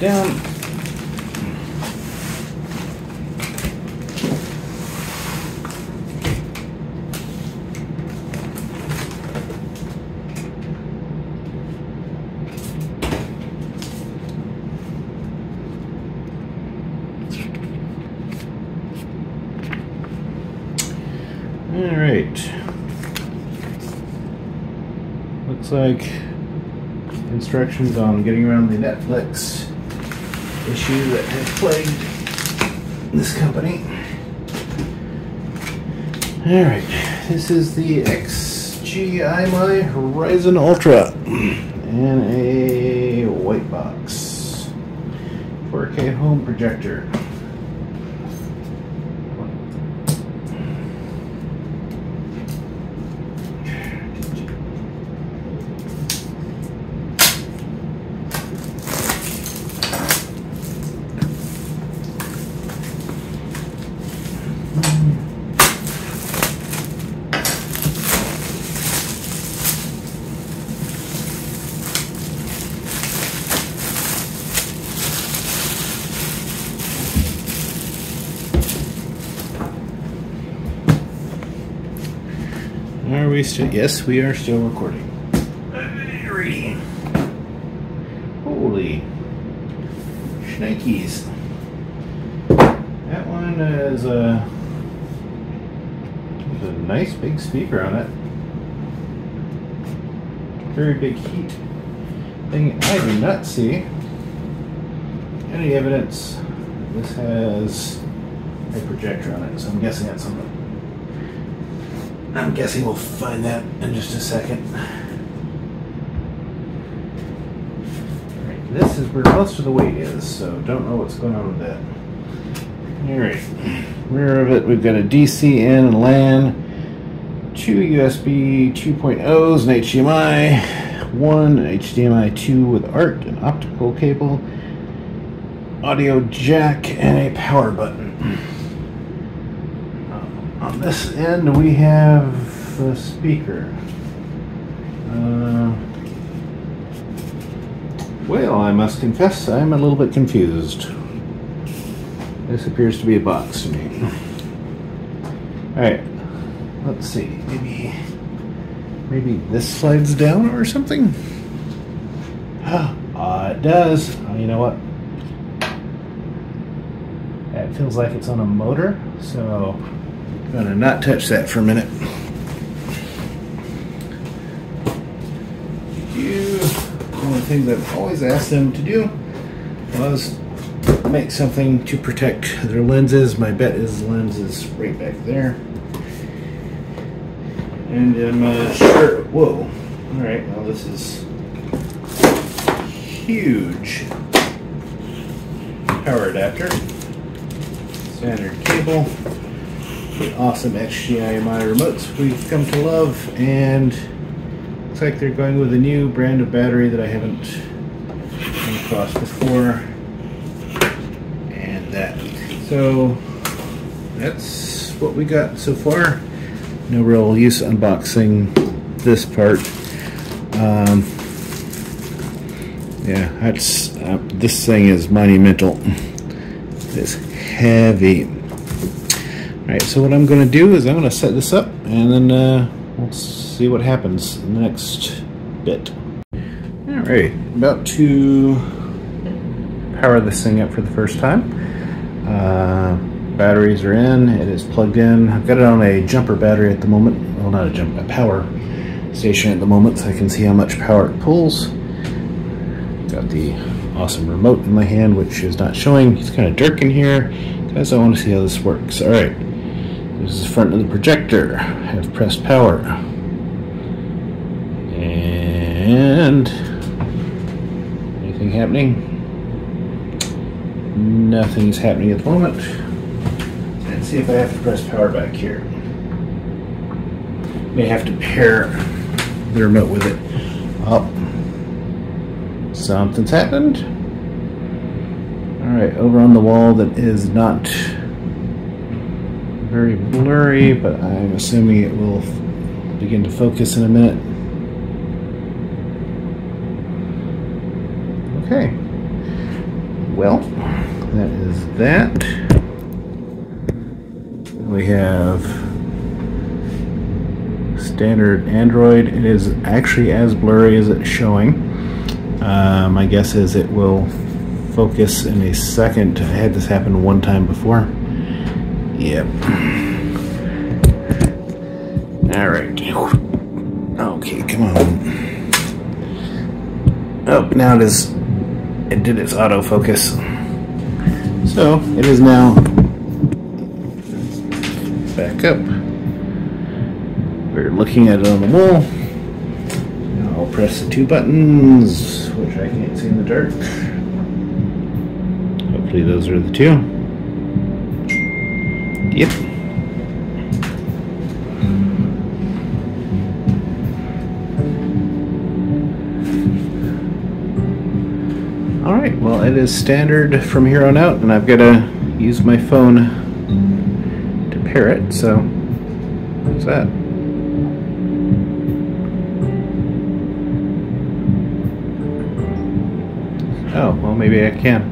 down. All right. Looks like instructions on getting around the Netflix issue that has plagued this company. All right, this is the XGIMI HORIZON Ultra in a white box 4K home projector. Are we still? Yes, we are still recording. Alrighty. Holy shnikes. That one is a nice big speaker on it. Very big heat thing. I do not see any evidence this has a projector on it, so I'm guessing that's something. I'm guessing we'll find that in just a second. Alright, this is where most of the weight is, so don't know what's going on with that. Alright, rear of it, we've got a DC in and LAN, 2 USB 2.0s, an HDMI, 1 HDMI 2 with ARC, an optical cable, audio jack, and a power button. On this end we have the speaker. Well, I must confess I'm a little bit confused. This appears to be a box to me. Alright, let's see. Maybe this slides down or something? It does. Oh, you know what? That feels like it's on a motor, so I'm gonna not touch that for a minute. One of the things I've always asked them to do was make something to protect their lenses. My bet is the lens is right back there. And I'm sure, whoa. Alright, well this is huge power adapter. Standard cable. The awesome XGIMI remotes we've come to love, and looks like they're going with a new brand of battery that I haven't come across before, and that. So that's what we got so far. No real use unboxing this part. Yeah, that's this thing is monumental. It's heavy. Alright, so what I'm going to do is I'm going to set this up, and then we'll see what happens in the next bit. Alright, about to power this thing up for the first time. Batteries are in, it is plugged in. I've got it on a jumper battery at the moment. Well, not a jumper, a power station at the moment, so I can see how much power it pulls. Got the awesome remote in my hand, which is not showing. It's kind of dark in here because I want to see how this works. Alright. This is the front of the projector. I have pressed power. And anything happening? Nothing's happening at the moment. Let's see if I have to press power back here. May have to pair the remote with it. Oh, something's happened. Alright, over on the wall that is not very blurry, but I'm assuming it will begin to focus in a minute. Okay. Well, that is that. We have standard Android. It is actually as blurry as it's showing. My guess is it will focus in a second. I had this happen one time before. Yep. Alright. Okay, come on. Oh, now it did its autofocus. So, it is now back up. We're looking at it on the wall. Now I'll press the two buttons, which I can't see in the dark. Hopefully those are the two. Yep. Alright, well it is standard from here on out, and I've got to use my phone to pair it, so what's that? Oh, well maybe I can.